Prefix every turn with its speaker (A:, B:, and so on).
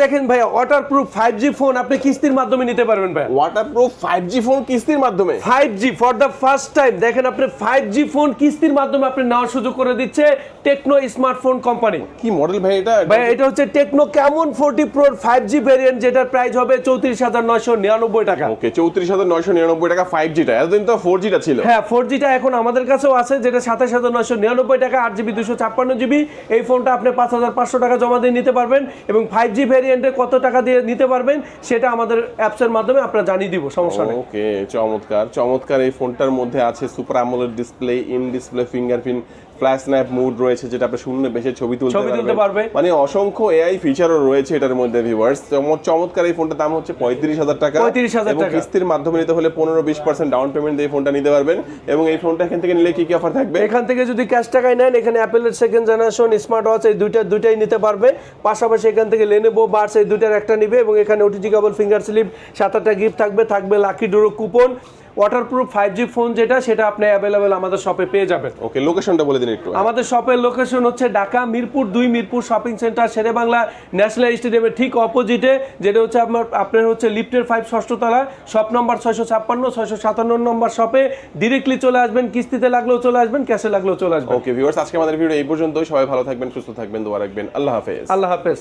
A: দেখেন ভাই waterproof 5G phone আপনি কিস্তির মাধ্যমে নিতে পারবেন ভাই।
B: ওয়াটারপ্রুফ 5G ফোন কিস্তির মাধ্যমে
A: 5G for the first time দেখেন আপনি 5G ফোন কিস্তির মাধ্যমে আপনি নেওয়ার সুযোগ করে দিচ্ছে টেকনো স্মার্টফোন কোম্পানি।
B: কি মডেল ভাই এটা?
A: ভাই এটা হচ্ছে techno Camon 40 pro 5G variant, যেটার প্রাইস হবে 34,999 টাকা।
B: ওকে 34,999 টাকা 5G টা। এতদিন তো 4G টা ছিল।
A: হ্যাঁ 4G টা এখন আমাদের কাছেও আছে, যেটা 27,999 টাকা, 8GB 256GB। এই ফোনটা আপনি 5,500 টাকা জমা দিয়ে নিতে পারবেন এবং 5G ভেরিয়েন্টে কত টাকা দিয়ে নিতে পারবেন সেটা আমাদের অ্যাপসের মাধ্যমে আপনারা জানিয়ে দিব, সমস্যা নেই।
B: ওকে চমৎকার চমৎকার। এই ফোনটার মধ্যে আছে super AMOLED display, in display fingerprint, flash snap mode রয়েছে, যেটা আপনি শূন্য বেশে ছবি তুলতে পারবে। মানে অসংখ্য এআই ফিচারও রয়েছে এটার মধ্যে ভিউয়ার্স। চমৎকার এই ফোনটার দাম হচ্ছে 35,000 টাকা।
A: 35,000
B: এবং
A: টাকা
B: কিস্তির মাধ্যমে নিতে হলে 15-20% ডাউন পেমেন্ট দিয়ে ফোনটা নিতে পারবেন। এবং এই ফোনটা এখান থেকে নিলে কি কি অফার থাকবে?
A: এখান থেকে যদি ক্যাশ টাকায় নেন, এখানে অ্যাপেলের সেকেন্ড জেনারেশন স্মার্ট ওয়াচ এই দুইটাই নিতে পারবে। পাশাপাশি এখান থেকে লেনোভো বাডস এই দুইটার একটা নিবে এবং এখানে ওটিজি কেবল ফিঙ্গার স্লিপ 7-8টা গিফট থাকবে lucky draw coupon. Waterproof 5G phone যেটা সেটা আপনি অ্যাভেলেবেল আমাদের শপে পেয়ে যাবেন।
B: ওকে লোকেশনটা বলে দিন একটু।
A: আমাদের শপের লোকেশন হচ্ছে Dhaka Mirpur 2 Mirpur shopping centre Sher-e-Bangla national স্টেডিয়ামের ঠিক অপোজিটে, যেটা হচ্ছে আপনার হচ্ছে লিফটের 5 ষষ্ঠ তলা, শপ নম্বর 656-657 নম্বর শপে ডিরেক্টলি চলে আসবেন। কিস্তিতে লাগলেও চলে আসবেন, ক্যাশে লাগলেও চলে আসবেন।
B: ওকে ভিউয়ার্স, আজকে আমাদের ভিডিও এই পর্যন্তই। সবাই ভালো থাকবেন, সুস্থ থাকবেন, দোয়া রাখবেন। আল্লাহ হাফেজ।
A: আল্লাহ হাফেজ।